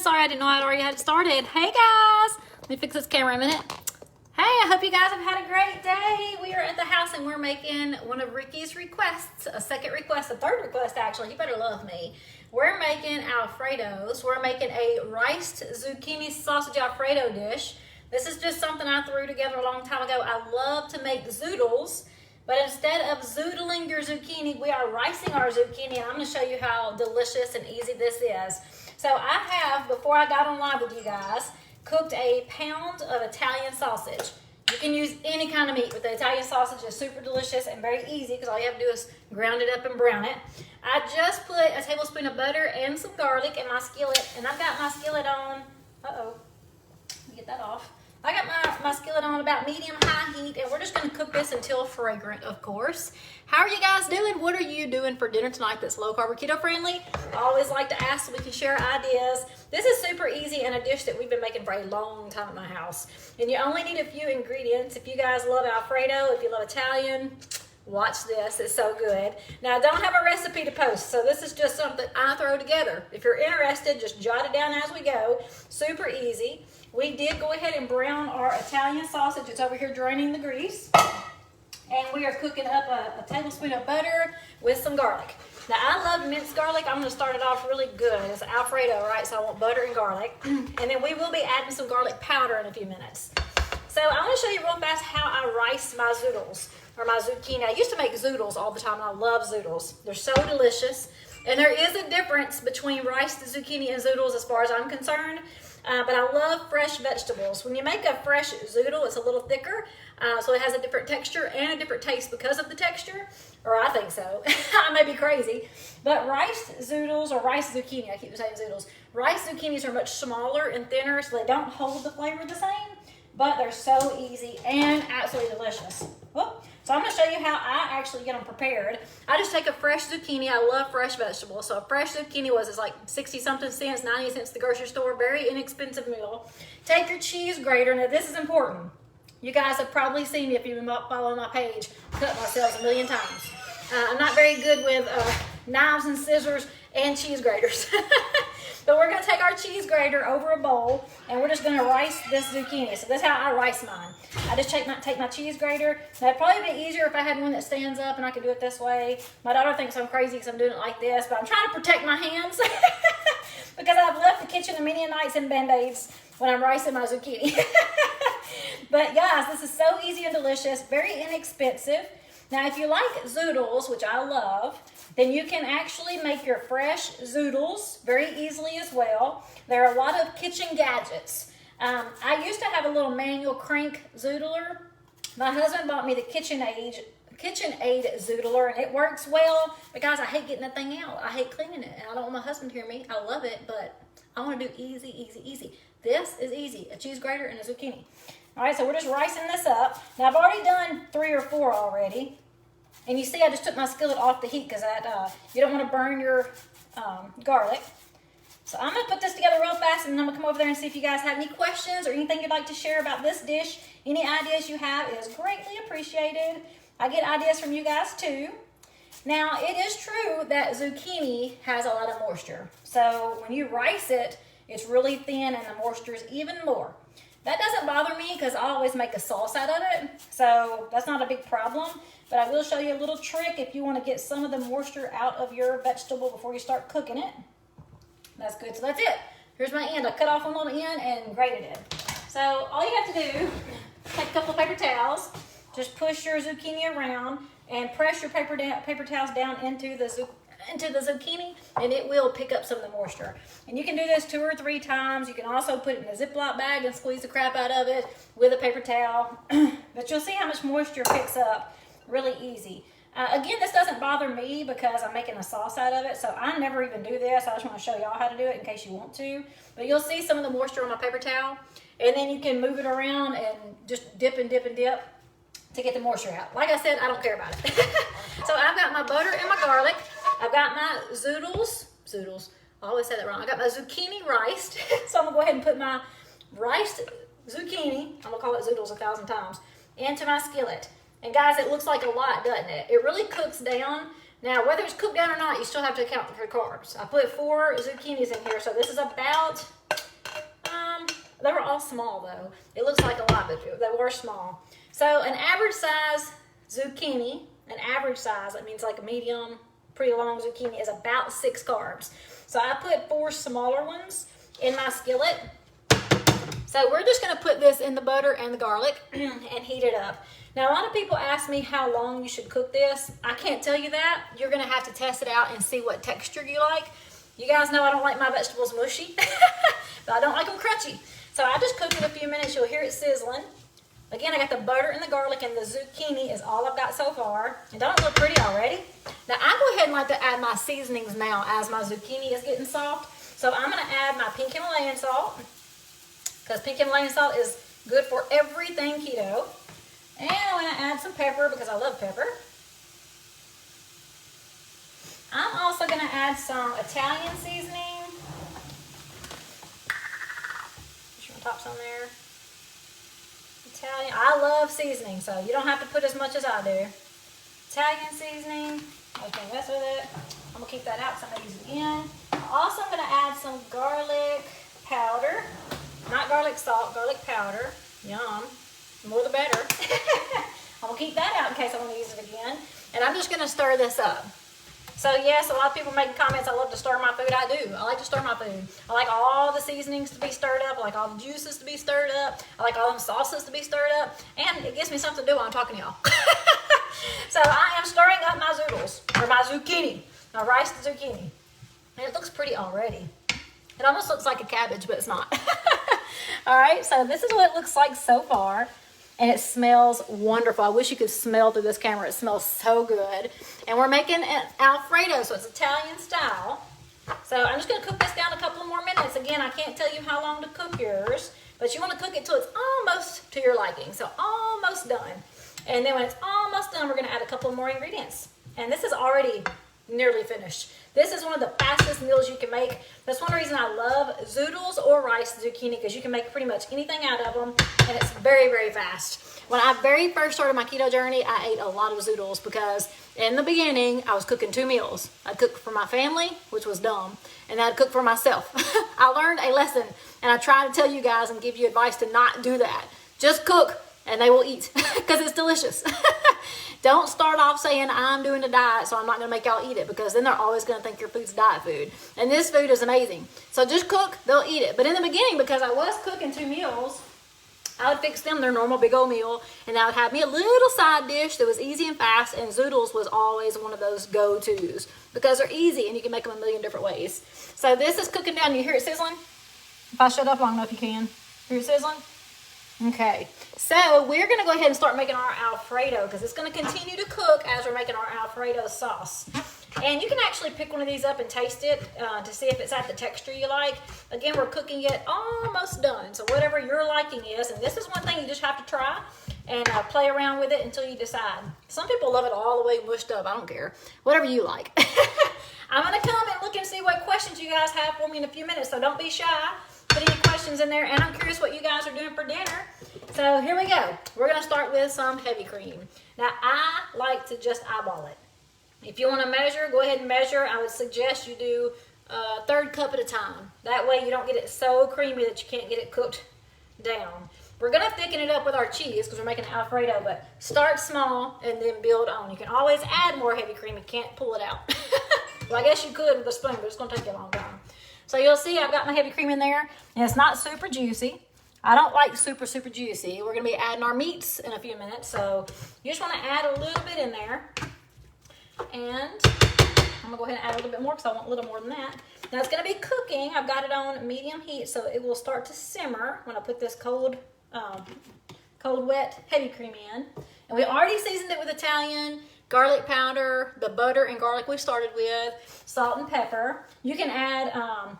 sorry, I didn't know I'd already had it started. Hey guys, let me fix this camera a minute. Hey, I hope you guys have had a great day. We are at the house and we're making one of Ricky's requests, a second request, a third request actually. He better love me. We're making Alfredos. We're making a riced zucchini sausage Alfredo dish. This is just something I threw together a long time ago. I love to make zoodles, but instead of zoodling your zucchini, we are ricing our zucchini, and I'm gonna show you how delicious and easy this is. So I have, before I got on live with you guys, cooked a pound of Italian sausage. You can use any kind of meat, but the Italian sausage is super delicious and very easy because all you have to do is ground it up and brown it. I just put a tablespoon of butter and some garlic in my skillet, and I've got my skillet on, let me get that off. I got my skillet on about medium-high heat, and we're just going to cook this until fragrant, of course. How are you guys doing? What are you doing for dinner tonight that's low-carb or keto-friendly? I always like to ask so we can share ideas. This is super easy and a dish that we've been making for a long time at my house. And you only need a few ingredients. If you guys love Alfredo, if you love Italian, watch this. It's so good. Now, I don't have a recipe to post, so this is just something I throw together. If you're interested, just jot it down as we go. Super easy. We did go ahead and brown our Italian sausage. It's over here draining the grease. And we are cooking up a tablespoon of butter with some garlic. Now, I love minced garlic. I'm going to start it off really good. It's Alfredo, right? So I want butter and garlic. And then we will be adding some garlic powder in a few minutes. So I want to show you real fast how I rice my zoodles, or my zucchini. I used to make zoodles all the time, and I love zoodles. They're so delicious. And there is a difference between riced zucchini and zoodles as far as I'm concerned. But I love fresh vegetables. When you make a fresh zoodle, it's a little thicker, so it has a different texture and a different taste because of the texture, or I think so. I may be crazy. But riced zoodles, or riced zucchini, I keep saying zoodles, riced zucchinis are much smaller and thinner, so they don't hold the flavor the same, but they're so easy and absolutely delicious. Whoop. So I'm going to show you how I actually get them prepared. I just take a fresh zucchini. I love fresh vegetables. So a fresh zucchini it's like 60-something cents, 90 cents at the grocery store. Very inexpensive meal. Take your cheese grater. Now this is important. You guys have probably seen me if you've been following my page. Cut myself a million times. I'm not very good with knives and scissors and cheese graters. But we're going to take our cheese grater over a bowl, and we're just going to rice this zucchini. So that's how I rice mine. I just take my cheese grater. Now, it'd probably be easier if I had one that stands up and I could do it this way. My daughter thinks I'm crazy because I'm doing it like this, but I'm trying to protect my hands because I've left the kitchen many nights in Band-Aids when I'm ricing my zucchini. But guys, this is so easy and delicious, very inexpensive. Now, if you like zoodles, which I love, then you can actually make your fresh zoodles very easily as well. There are a lot of kitchen gadgets. I used to have a little manual crank zoodler. My husband bought me the KitchenAid zoodler, and it works well. But guys, I hate getting that thing out. I hate cleaning it, and I don't want my husband to hear me. I love it, but I want to do easy, easy, easy. This is easy, a cheese grater and a zucchini. All right, so we're just ricing this up. Now, I've already done 3 or 4 already. And you see I just took my skillet off the heat because you don't want to burn your garlic. So I'm going to put this together real fast, and then I'm going to come over there and see if you guys have any questions or anything you'd like to share about this dish. Any ideas you have is greatly appreciated. I get ideas from you guys too. Now, it is true that zucchini has a lot of moisture. So when you rice it, it's really thin and the moisture is even more. That doesn't bother me because I always make a sauce out of it. So that's not a big problem. But I will show you a little trick if you want to get some of the moisture out of your vegetable before you start cooking it. That's good. So that's it. Here's my end. I cut off one little end and grated it. So all you have to do, take a couple of paper towels, just push your zucchini around and press your paper towels down into the zucchini, and it will pick up some of the moisture. And you can do this 2 or 3 times. You can also put it in a Ziploc bag and squeeze the crap out of it with a paper towel. But you'll see how much moisture picks up really easy. Again, this doesn't bother me because I'm making a sauce out of it, so I never even do this. I just want to show y'all how to do it in case you want to. But you'll see some of the moisture on my paper towel, and then you can move it around and just dip and dip and dip to get the moisture out. Like I said, I don't care about it. So I've got my butter and my garlic. I've got my zoodles. I always say that wrong. I got my zucchini riced. So I'm going to go ahead and put my riced zucchini, I'm going to call it zoodles 1,000 times, into my skillet. And guys, it looks like a lot, doesn't it? It really cooks down Now, whether it's cooked down or not, you still have to account for carbs. I put 4 zucchinis in here, so this is about, they were all small though. It looks like a lot, but they were small. So an average size zucchini, an average size, that means like a medium, pretty long zucchini, is about 6 carbs. So I put 4 smaller ones in my skillet. So we're just gonna put this in the butter and the garlic and heat it up. Now, a lot of people ask me how long you should cook this. I can't tell you that. You're gonna have to test it out and see what texture you like. You guys know I don't like my vegetables mushy, but I don't like them crunchy. So I just cooked it a few minutes. You'll hear it sizzling. Again, I got the butter and the garlic, and the zucchini is all I've got so far. And don't it look pretty already? Now, I go ahead and like to add my seasonings now as my zucchini is getting soft. So I'm gonna add my pink Himalayan salt, because pink Himalayan salt is good for everything keto. And I'm gonna add some pepper because I love pepper. I'm also gonna add some Italian seasoning. Just gonna top some there. Italian, I love seasoning, so you don't have to put as much as I do. Italian seasoning, okay, mess with it. I'm gonna keep that out because I'm gonna use it again. Also, I'm gonna add some garlic powder. Not garlic salt, garlic powder. Yum. The more the better. I'm gonna keep that out in case I want to use it again. And I'm just gonna stir this up. So yes, a lot of people making comments, I love to stir my food. I do. I like to stir my food. I like all the seasonings to be stirred up. I like all the juices to be stirred up. I like all them sauces to be stirred up. And it gives me something to do while I'm talking to y'all. So I am stirring up my zoodles, or my zucchini, my rice zucchini. And it looks pretty already. It almost looks like a cabbage, but it's not. All right, so this is what it looks like so far. And it smells wonderful. I wish you could smell through this camera. It smells so good. And we're making an Alfredo, so it's Italian style. So I'm just gonna cook this down a couple of more minutes. Again, I can't tell you how long to cook yours, but you wanna cook it till it's almost to your liking. So almost done. And then when it's almost done, we're gonna add a couple more ingredients. And this is already nearly finished. This is one of the fastest meals you can make. That's one reason I love zoodles or rice zucchini, because you can make pretty much anything out of them, and it's very, very fast. When I very first started my keto journey, I ate a lot of zoodles because in the beginning, I was cooking 2 meals. I'd cook for my family, which was dumb, and I'd cook for myself. I learned a lesson, and I try to tell you guys and give you advice to not do that. Just cook, and they will eat, because it's delicious. Don't start off saying, I'm doing a diet, so I'm not going to make y'all eat it, because then they're always going to think your food's diet food. And this food is amazing. So just cook, they'll eat it. But in the beginning, because I was cooking 2 meals, I would fix them their normal big old meal, and I would have me a little side dish that was easy and fast, and zoodles was always one of those go-tos, because they're easy, and you can make them a million different ways. So this is cooking down. You hear it sizzling? If I shut up long enough, you can. Hear it sizzling? Okay, so we're gonna go ahead and start making our Alfredo, because it's gonna continue to cook as we're making our Alfredo sauce. And you can actually pick one of these up and taste it to see if it's at the texture you like. Again, we're cooking it almost done, so whatever your liking is. And this is one thing you just have to try and play around with it until you decide. Some people love it all the way mushed up. I don't care. Whatever you like. I'm gonna come and look and see what questions you guys have for me in a few minutes, so don't be shy. Put any questions in there, and I'm curious what you guys are doing for dinner. So here we go. We're gonna start with some heavy cream. Now, I like to just eyeball it. If you wanna measure, go ahead and measure. I would suggest you do a 1/3 cup at a time. That way you don't get it so creamy that you can't get it cooked down. We're gonna thicken it up with our cheese because we're making an Alfredo, but start small and then build on. You can always add more heavy cream. You can't pull it out. Well, I guess you could with a spoon, but it's gonna take you a long time. So you'll see I've got my heavy cream in there, and it's not super juicy. I don't like super, super juicy. We're gonna be adding our meats in a few minutes, so you just wanna add a little bit in there. And I'm gonna go ahead and add a little bit more because I want a little more than that. Now it's gonna be cooking. I've got it on medium heat, so it will start to simmer when I put this cold, wet, heavy cream in. And we already seasoned it with Italian garlic powder, the butter and garlic we started with, salt and pepper. You can add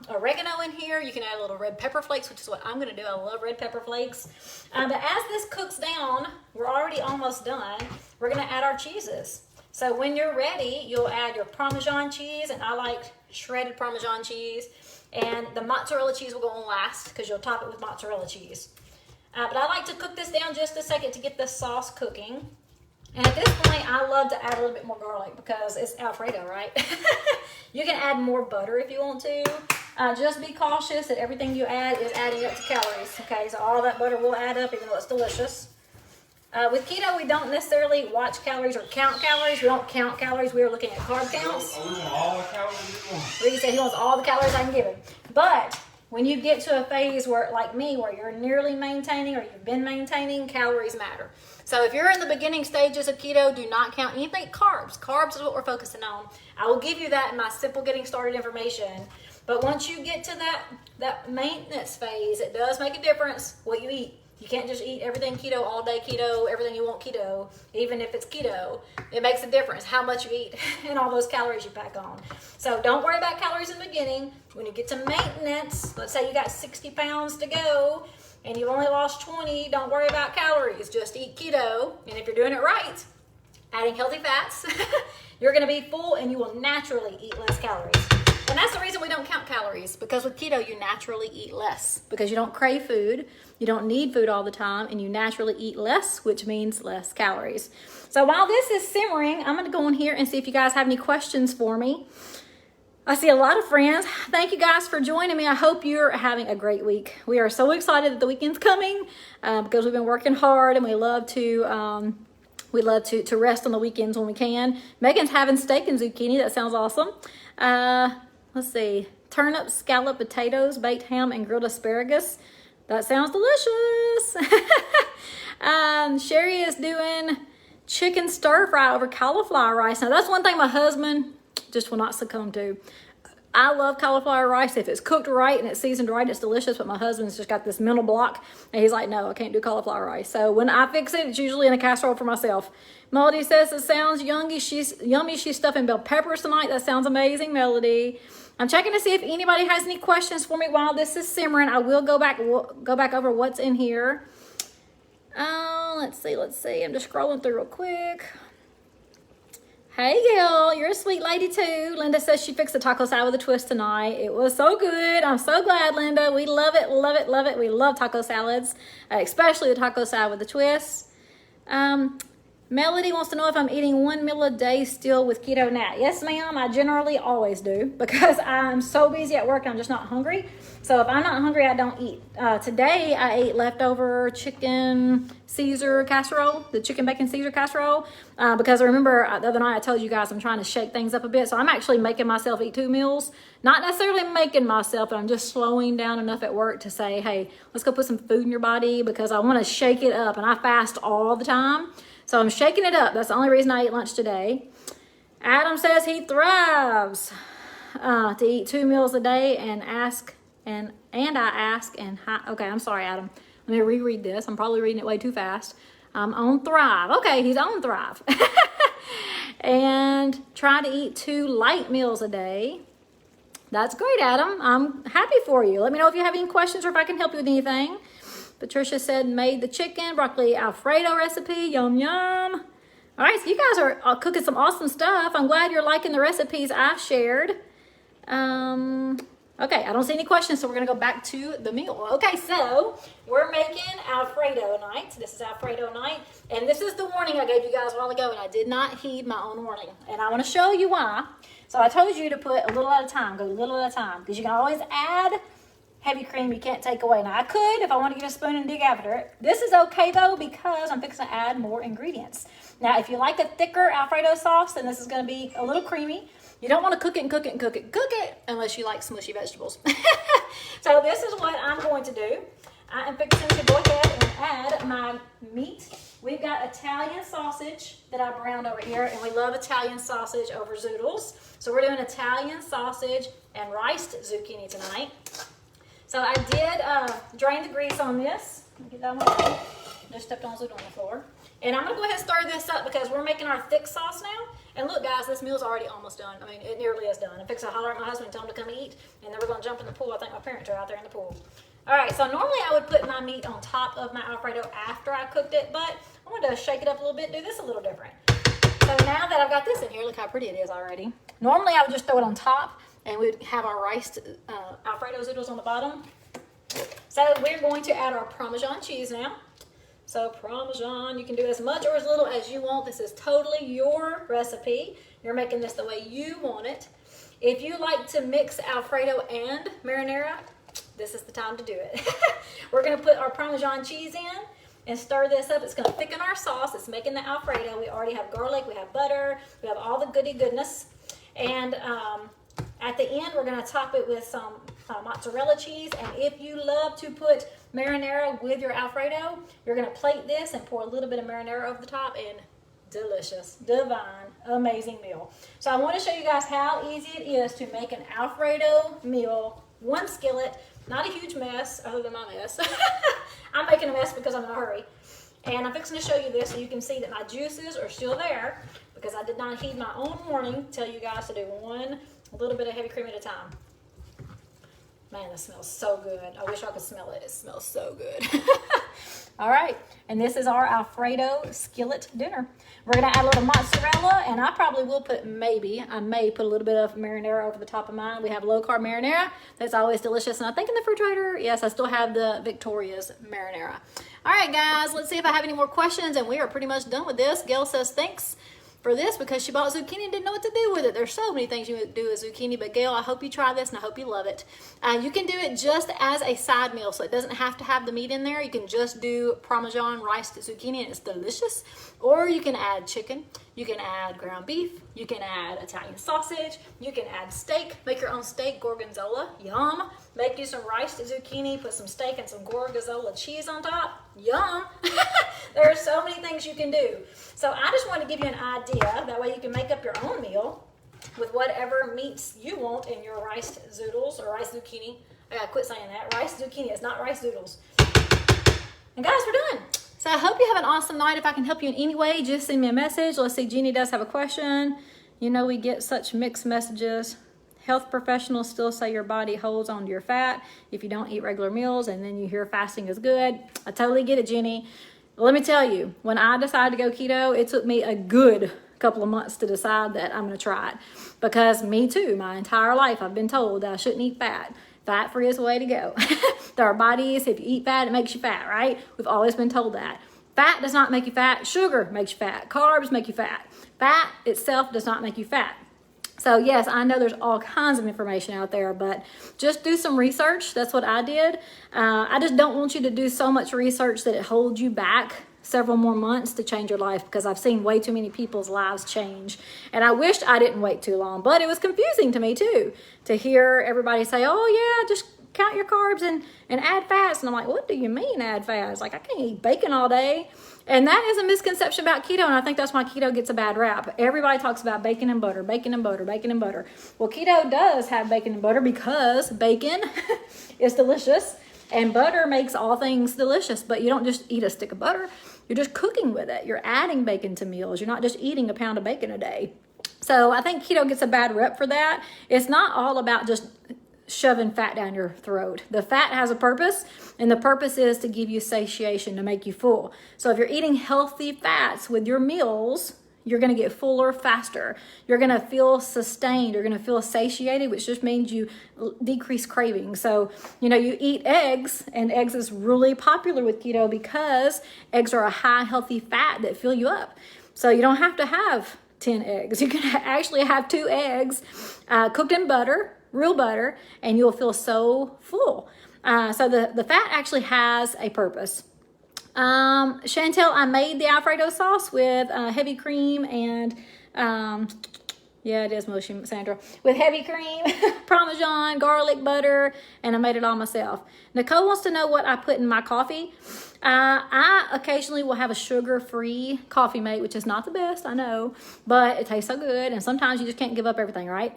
oregano in here. You can add a little red pepper flakes, which is what I'm gonna do. I love red pepper flakes. But as this cooks down, we're already almost done. We're gonna add our cheeses. So when you're ready, you'll add your Parmesan cheese, and I like shredded Parmesan cheese. And the mozzarella cheese will go on last because you'll top it with mozzarella cheese. But I like to cook this down just a second to get the sauce cooking. And at this point, I love to add a little bit more garlic because it's Alfredo, right? You can add more butter if you want to. Just be cautious that everything you add is adding up to calories, okay? So all that butter will add up even though it's delicious. With keto, we don't necessarily watch calories or count calories. We don't count calories. We are looking at carb counts. We want all the calories. Ricky said he wants all the calories I can give him. But when you get to a phase where, like me, where you're nearly maintaining or you've been maintaining, calories matter. So if you're in the beginning stages of keto, do not count anything. Carbs. Carbs is what we're focusing on. I will give you that in my simple getting started information. But once you get to that maintenance phase, it does make a difference what you eat. You can't just eat everything keto, all day keto, everything you want keto, even if it's keto. It makes a difference how much you eat and all those calories you pack on. So don't worry about calories in the beginning. When you get to maintenance, let's say you got 60 pounds to go and you've only lost 20, don't worry about calories. Just eat keto. And if you're doing it right, adding healthy fats, you're going to be full and you will naturally eat less calories. And that's the reason we don't count calories, because with keto, you naturally eat less because you don't crave food, you don't need food all the time, and you naturally eat less, which means less calories. So while this is simmering, I'm going to go in here and see if you guys have any questions for me. I see a lot of friends. Thank you guys for joining me. I hope you're having a great week. We are so excited that the weekend's coming because we've been working hard and we love to rest on the weekends when we can. Megan's having steak and zucchini. That sounds awesome. Let's see. Turnips, scalloped potatoes, baked ham, and grilled asparagus. That sounds delicious. Sherry is doing chicken stir fry over cauliflower rice. Now, that's one thing my husband just will not succumb to. I love cauliflower rice. If it's cooked right and it's seasoned right, it's delicious. But my husband's just got this mental block. And he's like, no, I can't do cauliflower rice. So when I fix it, it's usually in a casserole for myself. Melody says it sounds yummy. She's stuffing bell peppers tonight. That sounds amazing, Melody. I'm checking to see if anybody has any questions for me while this is simmering. I will go back over what's in here. Let's see. I'm just scrolling through real quick. Hey, Gail, you're a sweet lady too. Linda says she fixed the taco salad with a twist tonight. It was so good. I'm so glad, Linda. We love it, love it, love it. We love taco salads, especially the taco salad with a twist. Melody wants to know if I'm eating one meal a day still with keto now. Yes, ma'am. I generally always do because I'm so busy at work and I'm just not hungry. So if I'm not hungry, I don't eat. Today, I ate leftover chicken Caesar casserole, the chicken bacon Caesar casserole, because remember the other night I told you guys I'm trying to shake things up a bit. So I'm actually making myself eat 2 meals. Not necessarily making myself, but I'm just slowing down enough at work to say, hey, let's go put some food in your body because I want to shake it up. And I fast all the time. So I'm shaking it up. That's the only reason I ate lunch today. Adam says he thrives to eat 2 meals a day and okay, I'm sorry, Adam. Let me reread this. I'm probably reading it way too fast. I'm on Thrive. Okay, he's on Thrive. And try to eat 2 light meals a day. That's great, Adam. I'm happy for you. Let me know if you have any questions or if I can help you with anything. Patricia said, made the chicken, broccoli Alfredo recipe. Yum, yum. All right, so you guys are cooking some awesome stuff. I'm glad you're liking the recipes I've shared. Okay, I don't see any questions, so we're going to go back to the meal. Okay, so we're making Alfredo night. This is Alfredo night. And this is the warning I gave you guys a while ago, and I did not heed my own warning. And I want to show you why. So I told you to put a little at a time, go a little at a time, because you can always add heavy cream you can't take away. Now I could if I want to get a spoon and dig after it. This is okay though because I'm fixing to add more ingredients. Now if you like a thicker Alfredo sauce, then this is going to be a little creamy. You don't want to cook it unless you like smushy vegetables. So this is what I'm going to do. I am fixing to go ahead and add my meat. We've got Italian sausage that I browned over here, and we love Italian sausage over zoodles. So we're doing Italian sausage and riced zucchini tonight. So I did drain the grease on this. Get that one. Just stepped on zoodle on the floor. And I'm going to go ahead and stir this up because we're making our thick sauce now. And look, guys, this meal's already almost done. I mean, it nearly is done. I'm fixing to holler at my husband and tell him to come eat. And then we're going to jump in the pool. I think my parents are out there in the pool. All right, so normally I would put my meat on top of my Alfredo after I cooked it. But I wanted to shake it up a little bit, do this a little different. So now that I've got this in here, look how pretty it is already. Normally I would just throw it on top. And we'd have our riced Alfredo zoodles on the bottom. So we're going to add our Parmesan cheese now. So Parmesan, you can do as much or as little as you want. This is totally your recipe. You're making this the way you want it. If you like to mix Alfredo and marinara, this is the time to do it. We're gonna put our Parmesan cheese in and stir this up. It's gonna thicken our sauce. It's making the Alfredo. We already have garlic, we have butter, we have all the goody goodness. And at the end, we're gonna top it with some mozzarella cheese. And if you love to put marinara with your Alfredo, you're gonna plate this and pour a little bit of marinara over the top, and delicious, divine, amazing meal. So I want to show you guys how easy it is to make an Alfredo meal. One skillet, not a huge mess other than my mess. I'm making a mess because I'm in a hurry. And I'm fixing to show you this so you can see that my juices are still there, because I did not heed my own warning, tell you guys to do one little bit of heavy cream at a time. Man, this smells so good. I wish I could smell it. It smells so good. All right, and this is our Alfredo skillet dinner. We're gonna add a little mozzarella, and I probably will put, I may put a little bit of marinara over the top of mine. We have low-carb marinara. That's always delicious. And I think in the refrigerator, yes, I still have the Victoria's marinara. All right, guys, let's see if I have any more questions, and we are pretty much done with this. Gail says thanks for this because she bought zucchini and didn't know what to do with it. There's so many things you would do with zucchini, but Gail, I hope you try this and I hope you love it. You can do it just as a side meal, so it doesn't have to have the meat in there. You can just do Parmesan riced zucchini and it's delicious. Or you can add chicken, you can add ground beef, you can add Italian sausage, you can add steak, make your own steak gorgonzola, yum. Make you some riced zucchini, put some steak and some gorgonzola cheese on top, yum. There are so many things you can do. So I just want to give you an idea, that way you can make up your own meal with whatever meats you want in your riced zoodles or rice zucchini. I gotta quit saying that. Rice zucchini, it's not rice zoodles. And guys, we're done. So I hope you have an awesome night. If I can help you in any way, just send me a message. Let's see, Jeannie does have a question. You know, we get such mixed messages. Health professionals still say your body holds on to your fat if you don't eat regular meals, and then you hear fasting is good. I totally get it, Jeannie. Let me tell you, when I decided to go keto, it took me a good couple of months to decide that I'm going to try it. Because me too, my entire life, I've been told that I shouldn't eat fat. Fat-free is the way to go. There are bodies, if you eat fat, it makes you fat, right? We've always been told that. Fat does not make you fat. Sugar makes you fat. Carbs make you fat. Fat itself does not make you fat. So yes, I know there's all kinds of information out there, but just do some research. That's what I did. I just don't want you to do so much research that it holds you back several more months to change your life, because I've seen way too many people's lives change. And I wished I didn't wait too long, but it was confusing to me too, to hear everybody say, oh yeah, just count your carbs and add fats. And I'm like, what do you mean add fats? Like, I can't eat bacon all day. And that is a misconception about keto, and I think that's why keto gets a bad rap. Everybody talks about bacon and butter, bacon and butter, bacon and butter. Well, keto does have bacon and butter because bacon is delicious, and butter makes all things delicious. But you don't just eat a stick of butter. You're just cooking with it. You're adding bacon to meals. You're not just eating a pound of bacon a day. So I think keto gets a bad rep for that. It's not all about just shoving fat down your throat. The fat has a purpose, and the purpose is to give you satiation, to make you full. So if you're eating healthy fats with your meals, you're going to get fuller faster. You're going to feel sustained. You're going to feel satiated, which just means you decrease craving. So, you know, you eat eggs, and eggs is really popular with keto because eggs are a high healthy fat that fill you up. So you don't have to have 10 eggs. You can actually have 2 eggs cooked in butter, real butter, and you'll feel so full. So the fat actually has a purpose. Chantel, I made the Alfredo sauce with heavy cream and, yeah, it is mushy, Sandra, with heavy cream, Parmesan, garlic, butter, and I made it all myself. Nicole wants to know what I put in my coffee. I occasionally will have a sugar-free coffee mate, which is not the best, I know, but it tastes so good, and sometimes you just can't give up everything, right?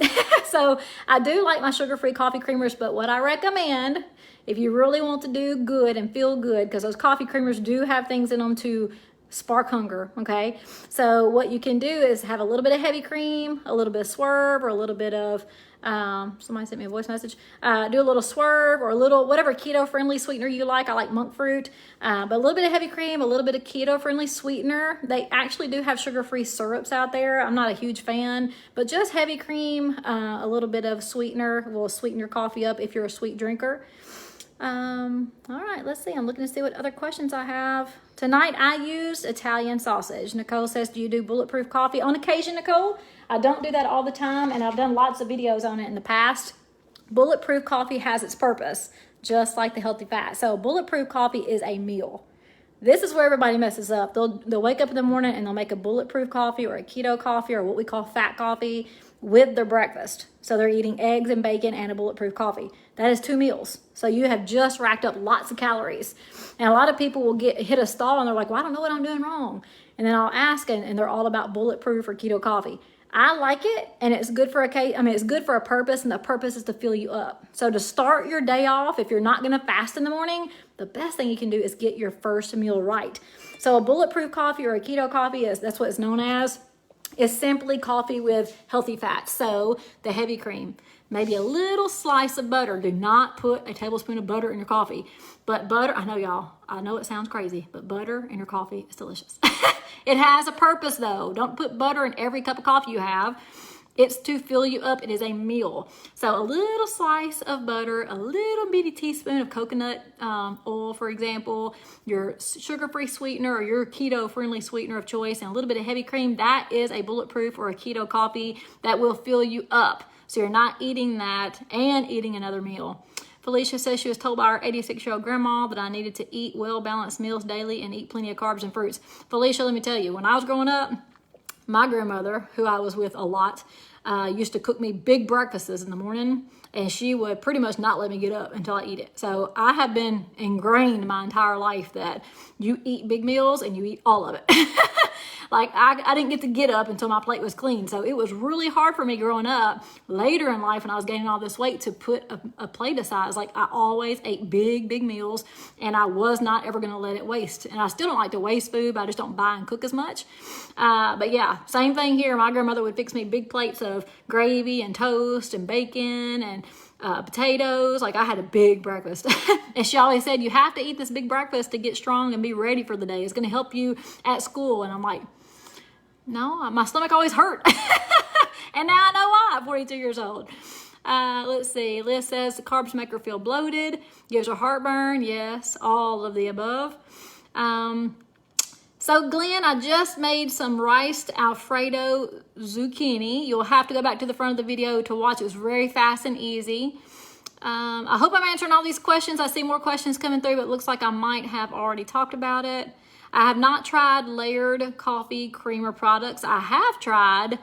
So I do like my sugar-free coffee creamers, but what I recommend, if you really want to do good and feel good, because those coffee creamers do have things in them to spark hunger, okay? So what you can do is have a little bit of heavy cream, a little bit of Swerve, or a little bit of, somebody sent me a voice message, do a little Swerve or a little, whatever keto-friendly sweetener you like. I like monk fruit, but a little bit of heavy cream, a little bit of keto-friendly sweetener. They actually do have sugar-free syrups out there. I'm not a huge fan, but just heavy cream, a little bit of sweetener will sweeten your coffee up if you're a sweet drinker. All right, let's see. I'm looking to see what other questions I have. Tonight I used Italian sausage. Nicole says, do you do bulletproof coffee? On occasion, Nicole. I don't do that all the time, and I've done lots of videos on it in the past. Bulletproof coffee has its purpose, just like the healthy fat. So bulletproof coffee is a meal. This is where everybody messes up. They'll wake up in the morning and they'll make a bulletproof coffee or a keto coffee or what we call fat coffee with their breakfast. So they're eating eggs and bacon and a bulletproof coffee. That is 2 meals. So you have just racked up lots of calories. And a lot of people will hit a stall and they're like, well, I don't know what I'm doing wrong. And then I'll ask and they're all about bulletproof or keto coffee. I like it, and it's good for it's good for a purpose, and the purpose is to fill you up. So to start your day off, if you're not going to fast in the morning, the best thing you can do is get your first meal right. So a bulletproof coffee or a keto coffee that's what it's known as, is simply coffee with healthy fats. So the heavy cream, maybe a little slice of butter. Do not put a tablespoon of butter in your coffee. But butter, I know y'all, I know it sounds crazy, but butter in your coffee is delicious. It has a purpose though. Don't put butter in every cup of coffee you have. It's to fill you up. It is a meal. So a little slice of butter, a little bitty teaspoon of coconut oil, for example, your sugar-free sweetener or your keto-friendly sweetener of choice, and a little bit of heavy cream. That is a bulletproof or a keto coffee that will fill you up. So you're not eating that and eating another meal. Felicia says she was told by her 86-year-old grandma that I needed to eat well-balanced meals daily and eat plenty of carbs and fruits. Felicia, let me tell you, when I was growing up, my grandmother, who I was with a lot, used to cook me big breakfasts in the morning, and she would pretty much not let me get up until I eat it. So I have been ingrained my entire life that you eat big meals and you eat all of it. Like I didn't get to get up until my plate was clean. So it was really hard for me growing up later in life when I was gaining all this weight to put a plate aside. It's like I always ate big meals, and I was not ever going to let it waste. And I still don't like to waste food, but I just don't buy and cook as much. But yeah, same thing here. My grandmother would fix me big plates of gravy and toast and bacon and potatoes. Like I had a big breakfast. And she always said, you have to eat this big breakfast to get strong and be ready for the day. It's going to help you at school. And I'm like, no, my stomach always hurt. And now I know why at 42 years old. Let's see. Liz says the carbs make her feel bloated, gives her heartburn. Yes, all of the above. So Glenn, I just made some riced Alfredo zucchini. You'll have to go back to the front of the video to watch. It was very fast and easy. I hope I'm answering all these questions. I see more questions coming through, but it looks like I might have already talked about it. I have not tried layered coffee creamer products. I have tried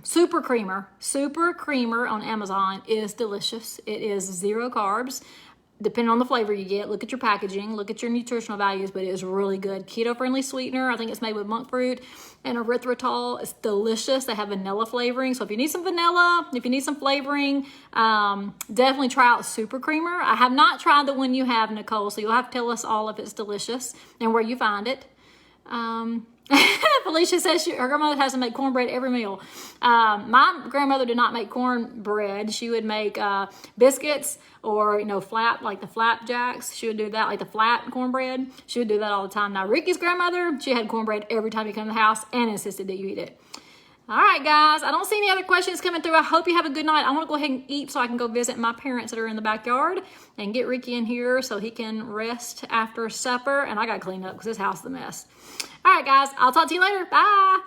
Super Creamer. Super Creamer on Amazon is delicious. It is 0 carbs. Depending on the flavor you get, look at your packaging, look at your nutritional values, but it is really good. Keto-friendly sweetener. I think it's made with monk fruit and erythritol. It's delicious. They have vanilla flavoring. So if you need some vanilla, if you need some flavoring, definitely try out Super Creamer. I have not tried the one you have, Nicole, so you'll have to tell us all if it's delicious and where you find it. Felicia says her grandmother has to make cornbread every meal. My grandmother did not make cornbread. She would make biscuits or, flat, like the flapjacks. She would do that, like the flat cornbread. She would do that all the time. Now, Ricky's grandmother, she had cornbread every time you come to the house and insisted that you eat it. All right, guys. I don't see any other questions coming through. I hope you have a good night. I want to go ahead and eat so I can go visit my parents that are in the backyard and get Ricky in here so he can rest after supper. And I got to clean up because this house is a mess. All right, guys. I'll talk to you later. Bye.